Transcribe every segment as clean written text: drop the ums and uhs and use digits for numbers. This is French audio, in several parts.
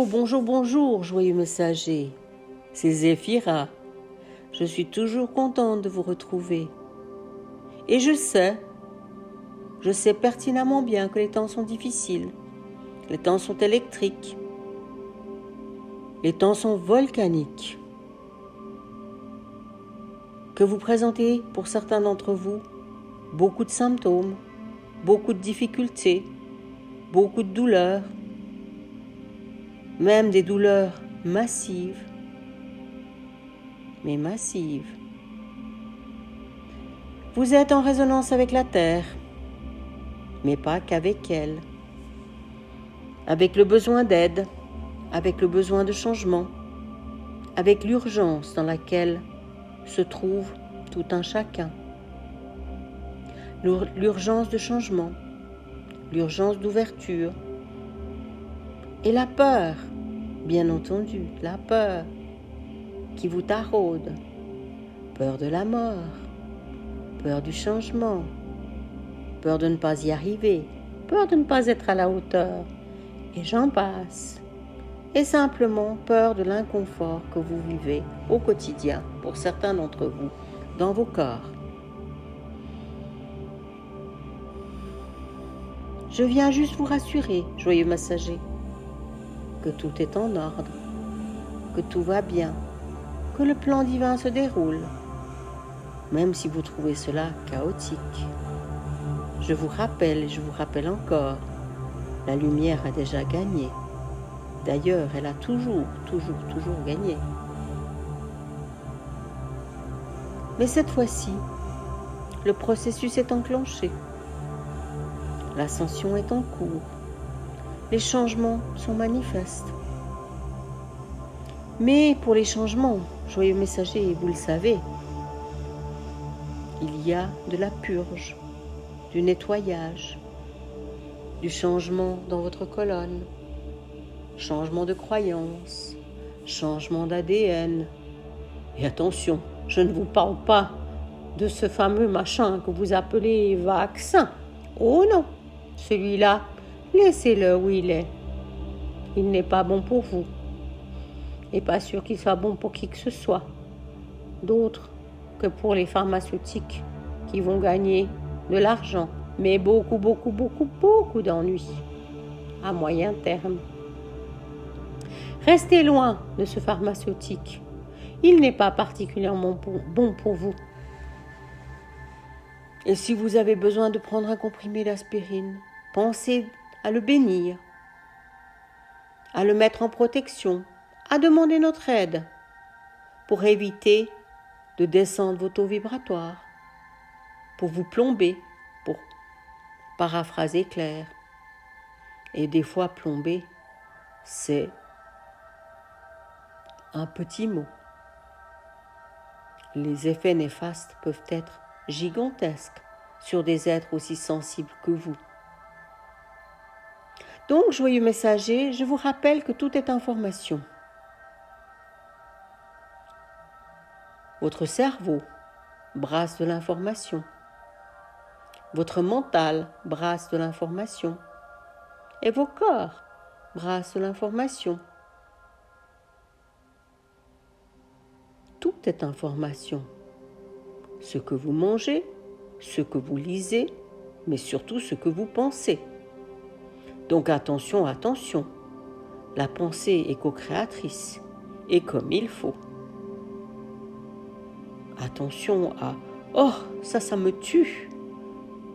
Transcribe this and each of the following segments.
bonjour, bonjour, joyeux messager. C'est Zéphira. Je suis toujours contente de vous retrouver. Et je sais pertinemment bien que les temps sont difficiles. Les temps sont électriques. Les temps sont volcaniques. Que vous présentez, pour certains d'entre vous, beaucoup de symptômes, beaucoup de difficultés, beaucoup de douleurs, même des douleurs massives, mais massives. Vous êtes en résonance avec la Terre, mais pas qu'avec elle, avec le besoin d'aide, avec le besoin de changement, avec l'urgence dans laquelle se trouve tout un chacun. L'urgence de changement, l'urgence d'ouverture et la peur, bien entendu, la peur qui vous taraude, peur de la mort, peur du changement, peur de ne pas y arriver, peur de ne pas être à la hauteur, et j'en passe. Et simplement peur de l'inconfort que vous vivez au quotidien, pour certains d'entre vous, dans vos corps. Je viens juste vous rassurer, joyeux messager, que tout est en ordre, que tout va bien, que le plan divin se déroule, même si vous trouvez cela chaotique. Je vous rappelle encore, la lumière a déjà gagné. D'ailleurs, elle a toujours gagné. Mais cette fois-ci, le processus est enclenché. L'ascension est en cours. Les changements sont manifestes. Mais pour les changements, joyeux messager, vous le savez, il y a de la purge, du nettoyage, du changement dans votre colonne, changement de croyance, changement d'ADN. Et attention, je ne vous parle pas de ce fameux machin que vous appelez vaccin. Oh non, celui-là, laissez-le où il est. Il n'est pas bon pour vous. Et pas sûr qu'il soit bon pour qui que ce soit d'autre que pour les pharmaceutiques qui vont gagner de l'argent, mais beaucoup d'ennuis à moyen terme. Restez loin de ce pharmaceutique. Il n'est pas particulièrement bon pour vous. Et si vous avez besoin de prendre un comprimé d'aspirine, pensez à le bénir, à le mettre en protection, à demander notre aide pour éviter de descendre vos taux vibratoires, pour vous plomber, pour paraphraser clair. Et des fois, plomber, c'est un petit mot. Les effets néfastes peuvent être gigantesques sur des êtres aussi sensibles que vous. Donc, joyeux messager, je vous rappelle que tout est information. Votre cerveau brasse de l'information. Votre mental brasse de l'information. Et vos corps brassent de l'information. Tout est information. Ce que vous mangez, ce que vous lisez, mais surtout ce que vous pensez. Donc attention, la pensée est co-créatrice, et comme il faut. Attention à « Oh, ça me tue !»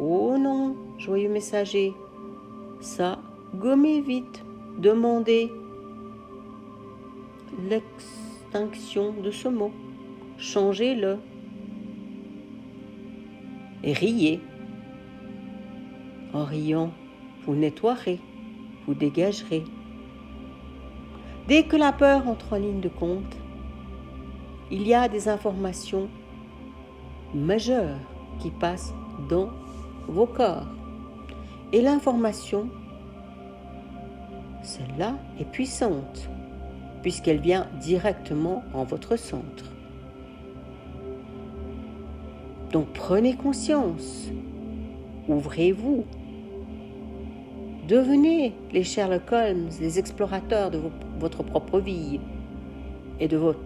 Oh non, joyeux messager, ça, gommez vite, demandez l'extinction de ce mot, changez-le et riez. En riant, vous nettoierez, vous dégagerez. Dès que la peur entre en ligne de compte, il y a des informations majeures qui passent dans vos corps. Et l'information, celle-là, est puissante, puisqu'elle vient directement en votre centre. Donc prenez conscience, ouvrez-vous, devenez les Sherlock Holmes, les explorateurs de vos votre propre vie et de votre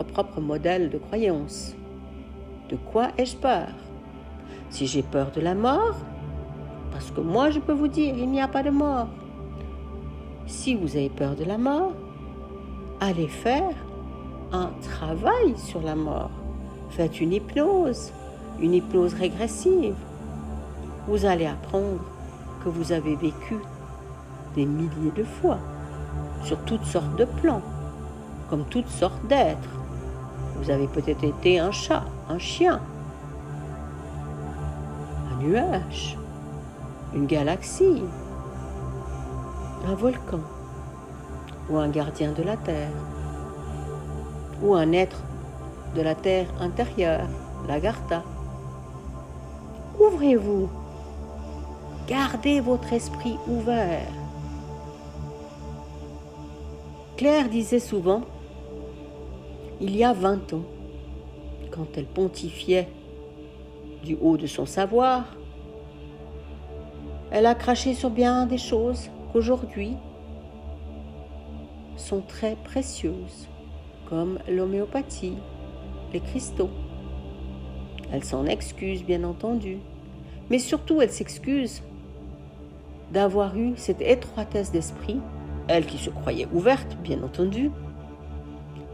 propre modèle de croyance. De quoi ai-je peur? Si j'ai peur de la mort, parce que moi je peux vous dire, il n'y a pas de mort. Si vous avez peur de la mort, allez faire un travail sur la mort. Faites une hypnose régressive. Vous allez apprendre que vous avez vécu des milliers de fois sur toutes sortes de plans, comme toutes sortes d'êtres. Vous avez peut-être été un chat, un chien, un nuage, une galaxie, un volcan, ou un gardien de la Terre, ou un être de la Terre intérieure, l'Agartha. Ouvrez-vous, gardez votre esprit ouvert. Claire disait souvent, il y a 20 ans, quand elle pontifiait du haut de son savoir, elle a craché sur bien des choses qu'aujourd'hui sont très précieuses, comme l'homéopathie, les cristaux. Elle s'en excuse, bien entendu, mais surtout elle s'excuse d'avoir eu cette étroitesse d'esprit, elle qui se croyait ouverte, bien entendu.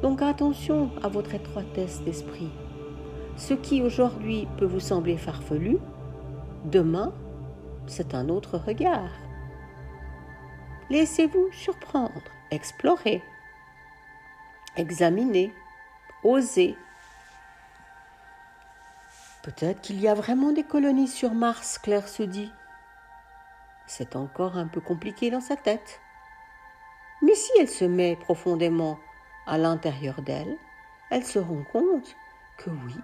Donc attention à votre étroitesse d'esprit. Ce qui aujourd'hui peut vous sembler farfelu, demain, c'est un autre regard. Laissez-vous surprendre, explorer, examiner, oser. Peut-être qu'il y a vraiment des colonies sur Mars, Claire se dit. C'est encore un peu compliqué dans sa tête. Mais si elle se met profondément à l'intérieur d'elle, elle se rend compte que oui,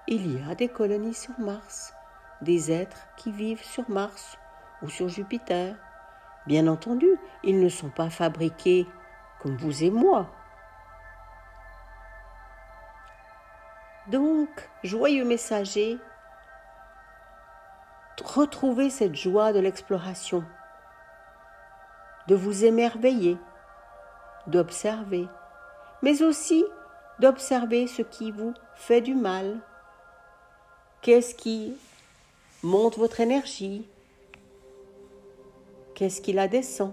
il y a des colonies sur Mars, des êtres qui vivent sur Mars ou sur Jupiter. Bien entendu, ils ne sont pas fabriqués comme vous et moi. Donc, joyeux messager, retrouvez cette joie de l'exploration, de vous émerveiller, d'observer, mais aussi d'observer ce qui vous fait du mal. Qu'est-ce qui monte votre énergie? Qu'est-ce qui la descend?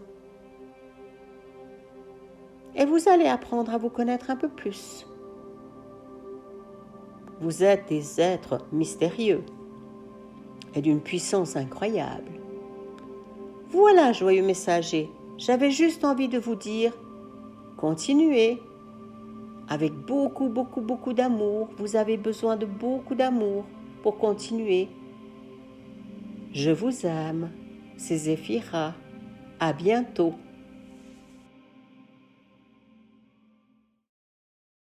Et vous allez apprendre à vous connaître un peu plus. Vous êtes des êtres mystérieux et d'une puissance incroyable. Voilà, joyeux messager, j'avais juste envie de vous dire, continuez. Avec beaucoup d'amour, vous avez besoin de beaucoup d'amour pour continuer. Je vous aime, c'est Zéphira. À bientôt.